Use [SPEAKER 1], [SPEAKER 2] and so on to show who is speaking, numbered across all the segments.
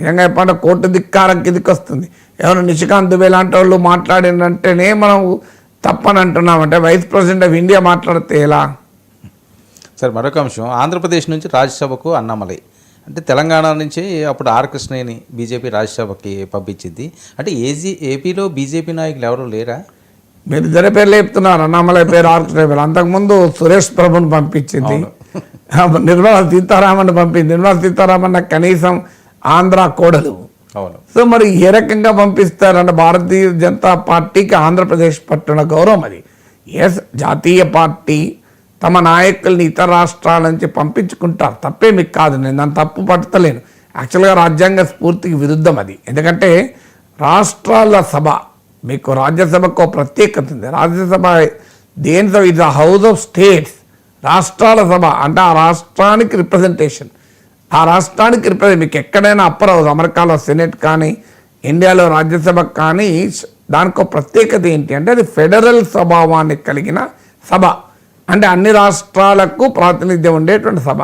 [SPEAKER 1] నిజంగా చెప్పంటే కోర్టు ధిక్కారం కిందికి వస్తుంది. ఎవరు నిషికాంత్ దుబే లాంటి వాళ్ళు మాట్లాడినంటేనే మనం తప్పని అంటున్నామంటే వైస్ ప్రెసిడెంట్ ఆఫ్ ఇండియా మాట్లాడితే ఎలా?
[SPEAKER 2] సార్ మరొక అంశం, ఆంధ్రప్రదేశ్ నుంచి రాజ్యసభకు అన్నామలై, అంటే తెలంగాణ నుంచి అప్పుడు ఆర్ కృష్ణయ్యని బీజేపీ రాజ్యసభకి పంపించింది. అంటే ఏపీలో బీజేపీ నాయకులు ఎవరు లేరా?
[SPEAKER 1] మీరు ఇద్దరి పేర్లు చెప్తున్నారు, అన్నామలై పేరు, ఆర్ కృష్ణయ్య పేరు. అంతకుముందు సురేష్ ప్రభుని పంపించింది, నిర్మలా సీతారామన్ పంపింది. నిర్మలా సీతారామన్ కనీసం ఆంధ్ర కోడలు. సో మరి ఏ రకంగా పంపిస్తారంటే భారతీయ జనతా పార్టీకి ఆంధ్రప్రదేశ్ పట్టున గౌరవం అది. ఎస్, జాతీయ పార్టీ తమ నాయకుల్ని ఇతర రాష్ట్రాల నుంచి పంపించుకుంటారు, తప్పేమి కాదు, నేను దాన్ని తప్పు పట్టలేను. యాక్చువల్గా రాజ్యాంగ స్ఫూర్తికి విరుద్ధం అది. ఎందుకంటే రాష్ట్రాల సభ, మీకు రాజ్యసభకు ప్రత్యేకత ఉంది. రాజ్యసభ దేని సభ? ఇది హౌస్ ఆఫ్ స్టేట్స్, రాష్ట్రాల సభ. అంటే ఆ రాష్ట్రానికి రిప్రజెంటేషన్, ఆ రాష్ట్రానికి రిప్రజెంట్. మీకు ఎక్కడైనా అప్పర్ హౌస్, అమెరికాలో సెనెట్ కానీ ఇండియాలో రాజ్యసభ కానీ, దానికో ప్రత్యేకత ఏంటి అంటే అది ఫెడరల్ స్వభావాన్ని కలిగిన సభ. అంటే అన్ని రాష్ట్రాలకు ప్రాతినిధ్యం ఉండేటువంటి సభ.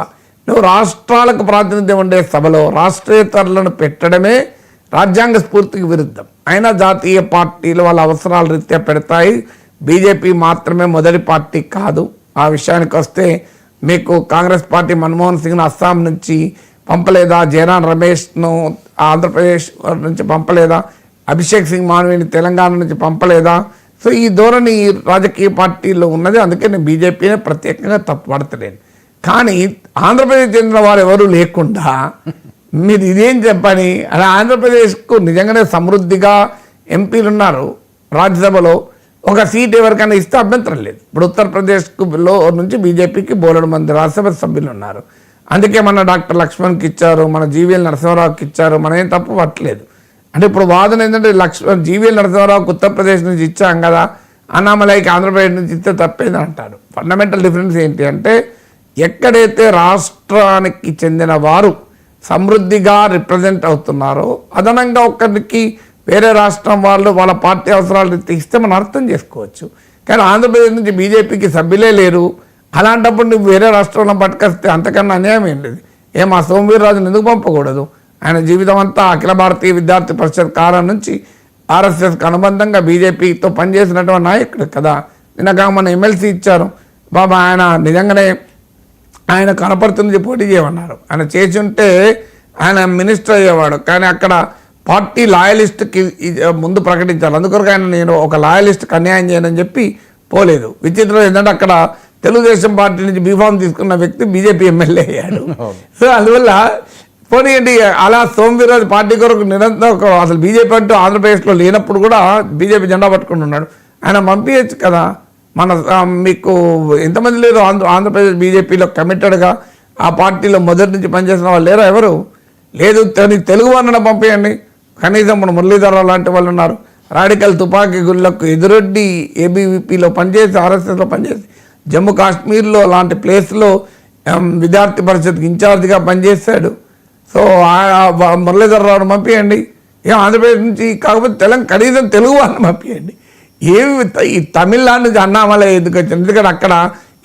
[SPEAKER 1] నువ్వు రాష్ట్రాలకు ప్రాతినిధ్యం ఉండే సభలో రాష్ట్రేతరులను పెట్టడమే రాజ్యాంగ స్ఫూర్తికి విరుద్ధం. అయినా జాతీయ పార్టీలు వాళ్ళ అవసరాల రీత్యా పెడతాయి. బీజేపీ మాత్రమే మొదటి పార్టీ కాదు. ఆ విషయానికి వస్తే మీకు కాంగ్రెస్ పార్టీ మన్మోహన్ సింగ్ను అస్సాం నుంచి పంపలేదా? జయరాం రమేష్ను ఆంధ్రప్రదేశ్ నుంచి పంపలేదా? అభిషేక్ సింగ్ మాన్వీని తెలంగాణ నుంచి పంపలేదా? సో ఈ ధోరణి రాజకీయ పార్టీలో ఉన్నది. అందుకే నేను బీజేపీనే ప్రత్యేకంగా తప్పుపడతలేను. కానీ ఆంధ్రప్రదేశ్ చెందిన వారు ఎవరు లేకుండా మీరు ఇదేం చెప్పని, అలా ఆంధ్రప్రదేశ్కు నిజంగానే సమృద్ధిగా ఎంపీలు ఉన్నారు. రాజ్యసభలో ఒక సీట్ ఎవరికైనా ఇస్తే అభ్యంతరం లేదు. ఇప్పుడు ఉత్తరప్రదేశ్లో నుంచి బీజేపీకి బోలెడు మంది రాజ్యసభ సభ్యులు ఉన్నారు. అందుకే మన డాక్టర్ లక్ష్మణ్కి ఇచ్చారు, మన జీవీఎల్ నరసింహారావుకి ఇచ్చారు. మనం ఏం తప్పు పట్టలేదు. అంటే ఇప్పుడు వాదన ఏంటంటే జీవీఎల్ నరసింహారావుకి ఉత్తరప్రదేశ్ నుంచి ఇచ్చాం కదా, అన్నామలైకి ఆంధ్రప్రదేశ్ నుంచి ఇస్తే తప్పేది అంటారు. ఫండమెంటల్ డిఫరెన్స్ ఏంటి అంటే ఎక్కడైతే రాష్ట్రానికి చెందిన వారు సమృద్ధిగా రిప్రజెంట్ అవుతున్నారో, అదనంగా ఒకరికి వేరే రాష్ట్రం వాళ్ళు వాళ్ళ పార్టీ అవసరాలు ఇస్తే మనం అర్థం చేసుకోవచ్చు. కానీ ఆంధ్రప్రదేశ్ నుంచి బీజేపీకి సభ్యులే లేరు. అలాంటప్పుడు నువ్వు వేరే రాష్ట్రంలో పట్టుకొస్తే అంతకన్నా అన్యాయం ఏం లేదు. ఆ సోమవీర్రాజును ఎందుకు పంపకూడదు? ఆయన జీవితం అంతా అఖిల భారతీయ విద్యార్థి పరిషత్ కాలం నుంచి ఆర్ఎస్ఎస్కి అనుబంధంగా బీజేపీతో పనిచేసినటువంటి నాయకుడు కదా. నిన్నగా మన ఎమ్మెల్సీ ఇచ్చారు బాబా, ఆయన నిజంగానే ఆయన కనపడుతుంది పోటీ చేయమన్నారు. ఆయన చేసి ఉంటే ఆయన మినిస్టర్ అయ్యేవాడు. కానీ అక్కడ పార్టీ లాయలిస్ట్కి ముందు ప్రకటించారు. అందుకొరకు ఆయన నేను ఒక లాయలిస్ట్కి అన్యాయం చేయనని చెప్పి పోలేదు. విచిత్రం ఏంటంటే అక్కడ తెలుగుదేశం పార్టీ నుంచి బీఫామ్ తీసుకున్న వ్యక్తి బీజేపీ ఎమ్మెల్యే అయ్యాడు. సో అందువల్ల పోనీయండి, అలా సోమవీర్రాజు పార్టీ కొరకు నిరంతరం అసలు బీజేపీ అంటూ ఆంధ్రప్రదేశ్లో లేనప్పుడు కూడా బీజేపీ జెండా పట్టుకుని ఉన్నాడు. ఆయన పంపించచ్చు కదా. మన మీకు ఎంతమంది లేరు ఆంధ్రప్రదేశ్ బీజేపీలో కమిటెడ్గా ఆ పార్టీలో మొదటి నుంచి పనిచేసిన వాళ్ళు లేరా? ఎవరు లేదు. తెలుగు వాళ్ళని పంపించండి. కనీసం మన మురళీధరరావు లాంటి వాళ్ళు ఉన్నారు. రాడికల్ తుపాకీ గుళ్ళకు ఎదురొడ్డి ఏబీవీపీలో పనిచేసి ఆర్ఎస్ఎస్లో పనిచేసి జమ్మూ కాశ్మీర్లో లాంటి ప్లేస్లో విద్యార్థి పరిషత్కి ఇన్ఛార్జిగా పనిచేశాడు. సో మురళీధరరావును పంపించండి. ఆంధ్రప్రదేశ్ నుంచి కాకపోతే కనీసం తెలుగు వాళ్ళని పంపించండి. ఈ తమిళనాడు నుంచి అన్నామలై ఎందుకు వచ్చింది? ఎందుకంటే అక్కడ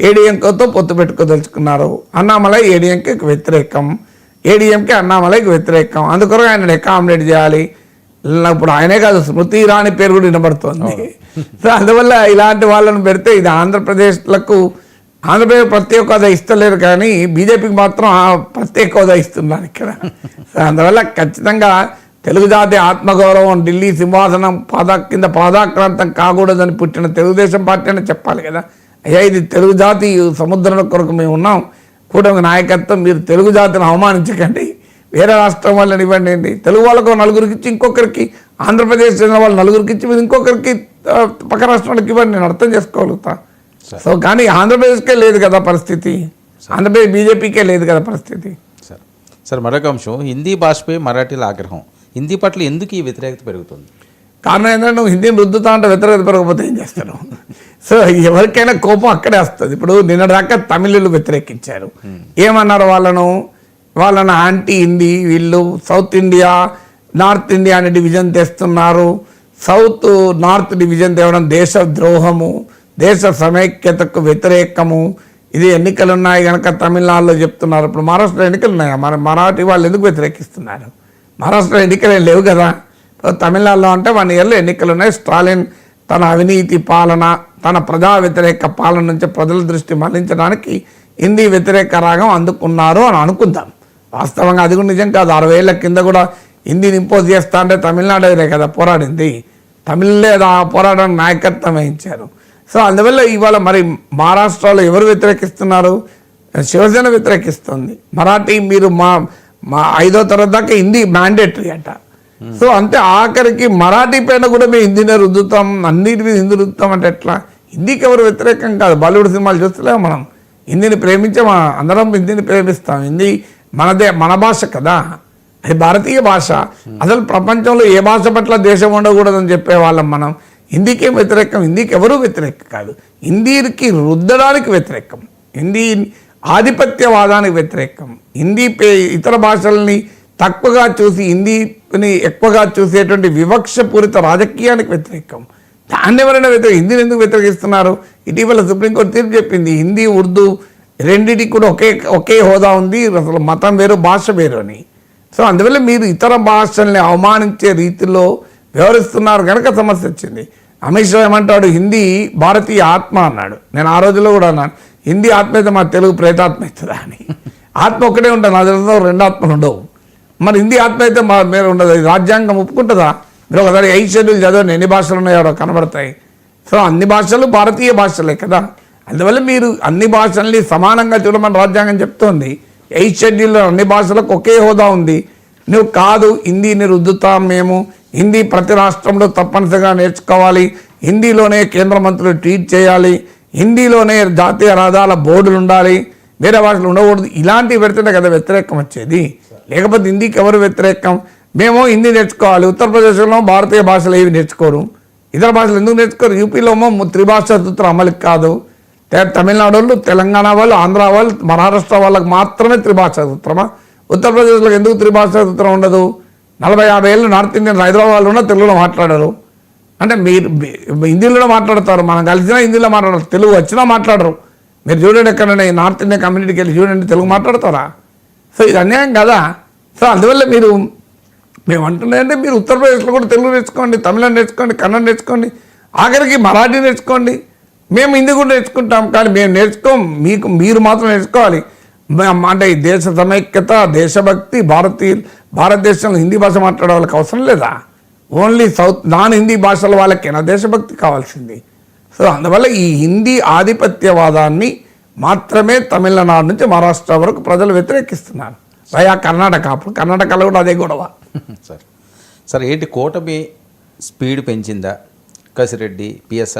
[SPEAKER 1] ఏడీఎంకేతో పొత్తు పెట్టుకోదలుచుకున్నారు. అన్నామలై ఏడీఎంకేకి వ్యతిరేకం, ఏడీఎంకే అన్నామలైకి వ్యతిరేకం. అందుకొరకు ఆయన అకామిడేట్ చేయాలి. ఇప్పుడు ఆయనే కాదు, స్మృతి ఇరానీ పేరు కూడా వినబడుతుంది. సో అందువల్ల ఇలాంటి వాళ్ళని పెడితే ఇది ఆంధ్రప్రదేశ్లకు ఆంధ్రప్రదేశ్ ప్రత్యేక హోదా ఇస్తలేరు, కానీ బీజేపీకి మాత్రం ప్రత్యేక హోదా ఇస్తున్నారు ఇక్కడ. సో అందువల్ల ఖచ్చితంగా తెలుగు జాతి ఆత్మగౌరవం, ఢిల్లీ సింహాసనం కింద పాదాక్రాంతం కాకూడదని పుట్టిన తెలుగుదేశం పార్టీ అని చెప్పాలి కదా. అయ్యా ఇది తెలుగు జాతి సముద్రం కొరకు మేము ఉన్నాం, కూటమి నాయకత్వం, మీరు తెలుగు జాతిని అవమానించకండి, వేరే రాష్ట్రం వాళ్ళని ఇవ్వండి. తెలుగు వాళ్ళకు నలుగురికి ఇచ్చి ఇంకొకరికి, ఆంధ్రప్రదేశ్ చెందిన వాళ్ళు నలుగురికి ఇచ్చి మీరు ఇంకొకరికి పక్క రాష్ట్రాలకు ఇవ్వండి, నేను అర్థం చేసుకోగలుగుతా. సో కానీ ఆంధ్రప్రదేశ్కే లేదు కదా పరిస్థితి, ఆంధ్రప్రదేశ్ బీజేపీకే లేదు కదా పరిస్థితి.
[SPEAKER 2] సార్ మరొక అంశం, హిందీ భాషపై మరాఠీల ఆగ్రహం, హిందీ పట్ల ఎందుకు ఈ వ్యతిరేకత పెరుగుతుంది?
[SPEAKER 1] కారణం ఏంటంటే నువ్వు హిందీని రుద్దుతా అంటే వ్యతిరేకత పెరగకపోతే ఏం చేస్తాను? సో ఎవరికైనా కోపం అక్కడే వస్తుంది. ఇప్పుడు నిన్నదాకా తమిళులు వ్యతిరేకించారు. ఏమన్నారు వాళ్ళను యాంటీ హిందీ, వీళ్ళు సౌత్ ఇండియా నార్త్ ఇండియా అనే డివిజన్ తెస్తున్నారు, సౌత్ నార్త్ డివిజన్ తేవడం దేశ ద్రోహము, దేశ సమైక్యతకు వ్యతిరేకము, ఇది ఎన్నికలు ఉన్నాయి కనుక తమిళనాడులో చెప్తున్నారు. ఇప్పుడు మహారాష్ట్రలో ఎన్నికలు ఉన్నాయా? మరాఠీ వాళ్ళు ఎందుకు వ్యతిరేకిస్తున్నారు? మహారాష్ట్ర ఎన్నికలు ఏం లేవు కదా. తమిళనాడులో అంటే 1 yearలో ఎన్నికలు ఉన్నాయి. స్టాలిన్ తన అవినీతి పాలన, తన ప్రజా వ్యతిరేక పాలన నుంచి ప్రజల దృష్టి మళ్లించడానికి హిందీ వ్యతిరేక రాగం అందుకున్నారు అని అనుకుందాం. వాస్తవంగా అది కూడా నిజం కాదు. 60 ఏళ్ల కింద కూడా హిందీని ఇంపోజ్ చేస్తా అంటే తమిళనాడే కదా పోరాడింది. తమిళే ఆ పోరాటానికి నాయకత్వం వహించారు. సో అందువల్ల ఇవాళ మరి మహారాష్ట్రలో ఎవరు వ్యతిరేకిస్తున్నారు? శివసేన వ్యతిరేకిస్తుంది. మరాఠీ మీరు మా 5వ తరగతి దాకా హిందీ మ్యాండేటరీ అట. సో అంతే ఆఖరికి మరాఠీ పైన కూడా మేము హిందీనే రుద్దుతాం, అన్నిటి మీద హిందీ రుద్దుతాం అంటే ఎట్లా? హిందీకి ఎవరు వ్యతిరేకం కాదు. బాలీవుడ్ సినిమాలు చూస్తలేము మనం. హిందీని ప్రేమించే అందరం హిందీని ప్రేమిస్తాం. హిందీ మన భాష కదా, అది భారతీయ భాష. అసలు ప్రపంచంలో ఏ భాష పట్ల దేశం ఉండకూడదని చెప్పేవాళ్ళం మనం. హిందీకి వ్యతిరేకం, హిందీకి ఎవరూ వ్యతిరేకం కాదు. హిందీకి రుద్దడానికి వ్యతిరేకం, హిందీ ఆధిపత్యవాదానికి వ్యతిరేకం, హిందీ ఇతర భాషల్ని తక్కువగా చూసి హిందీని ఎక్కువగా చూసేటువంటి వివక్షపూరిత రాజకీయానికి వ్యతిరేకం. దాన్ని ఎవరైనా హిందీని ఎందుకు వ్యతిరేకిస్తున్నారు? ఇటీవల సుప్రీంకోర్టు తీర్పు చెప్పింది హిందీ ఉర్దూ రెండింటికి కూడా ఒకే హోదా ఉంది, అసలు మతం వేరు భాష వేరు అని. సో అందువల్ల మీరు ఇతర భాషల్ని అవమానించే రీతిలో వ్యవహరిస్తున్నారు కనుక సమస్య వచ్చింది. అమిత్ షా ఏమంటాడు, హిందీ భారతీయ ఆత్మ అన్నాడు. నేను ఆ రోజుల్లో కూడా అన్నాను, హిందీ ఆత్మ అయితే మా తెలుగు ప్రేతాత్మ అవుతుందా అని. ఆత్మ ఒక్కటే ఉంటుంది, నా తెలిసిన 2 ఆత్మలు ఉండవు. మరి హిందీ ఆత్మ అయితే మా మీద ఉండదు. రాజ్యాంగం ఒప్పుకుంటుందా? మీరు ఒకసారి 5 షెడ్యూల్ చదవండి, ఎన్ని భాషలు ఉన్నాయో కనబడతాయి. సో అన్ని భాషలు భారతీయ భాషలే కదా. అందువల్ల మీరు అన్ని భాషల్ని సమానంగా చూడమని రాజ్యాంగం చెప్తోంది. 8 షెడ్యూల్లో అన్ని భాషలకు ఒకే హోదా ఉంది. నువ్వు కాదు హిందీని రుద్దుతాం మేము, హిందీ ప్రతి రాష్ట్రంలో తప్పనిసరిగా నేర్చుకోవాలి, హిందీలోనే కేంద్ర మంత్రులు ట్వీట్ చేయాలి, హిందీలోనే జాతీయ రహదారుల బోర్డులు ఉండాలి, వేరే భాషలు ఉండకూడదు. ఇలాంటివి పెడితేనే కదా వ్యతిరేకం వచ్చేది. లేకపోతే హిందీకి ఎవరు వ్యతిరేకం? మేము హిందీ నేర్చుకోవాలి. ఉత్తరప్రదేశ్లో భారతీయ భాషలు ఏవి నేర్చుకోరు, ఇతర భాషలు ఎందుకు నేర్చుకోరు? యూపీలో త్రిభాషా సూత్రం అమలుకి కాదు. తమిళనాడు వాళ్ళు, తెలంగాణ వాళ్ళు, ఆంధ్ర వాళ్ళు, మహారాష్ట్ర వాళ్ళకి మాత్రమే త్రిభాషా సూత్రమా? ఉత్తరప్రదేశ్లో ఎందుకు త్రిభాషా సూత్రం ఉండదు? 40-50 ఏళ్ళు నార్త్ ఇండియన్ హైదరాబాద్లో ఉన్న తెలుగులో మాట్లాడరు. అంటే మీరు హిందీలో మాట్లాడతారు, మనం కలిసినా హిందీలో మాట్లాడరు, తెలుగు వచ్చినా మాట్లాడరు. మీరు చూడండి ఎక్కడైనా నార్త్ ఇండియన్ కమ్యూనిటీకి వెళ్ళి చూడండి, తెలుగు మాట్లాడతారా? సో ఇది అన్యాయం కదా. సో అందువల్ల మేము అంటున్నాయంటే మీరు ఉత్తరప్రదేశ్లో కూడా తెలుగు నేర్చుకోండి, తమిళం నేర్చుకోండి, కన్నడ నేర్చుకోండి, ఆఖరికి మరాఠీ నేర్చుకోండి. మేము హిందీ కూడా నేర్చుకుంటాం, కానీ మేము నేర్చుకోం, మీరు మాత్రం నేర్చుకోవాలి. అంటే ఈ దేశ సమైక్యత, దేశభక్తి, భారతదేశంలో హిందీ భాష మాట్లాడే వాళ్ళకి అవసరం లేదా? ఓన్లీ నాన్ హిందీ భాషల వాళ్ళకేనా దేశభక్తి కావాల్సింది? సో అందువల్ల ఈ హిందీ ఆధిపత్యవాదాన్ని మాత్రమే తమిళనాడు నుంచి మహారాష్ట్ర వరకు ప్రజలు వ్యతిరేకిస్తున్నారు. వయా కర్ణాటక, అప్పుడు కర్ణాటకలో కూడా అదే గొడవ.
[SPEAKER 2] సార్ ఏంటి కూటమి స్పీడ్ పెంచిందా? కసిరెడ్డి, పిఎస్ఆర్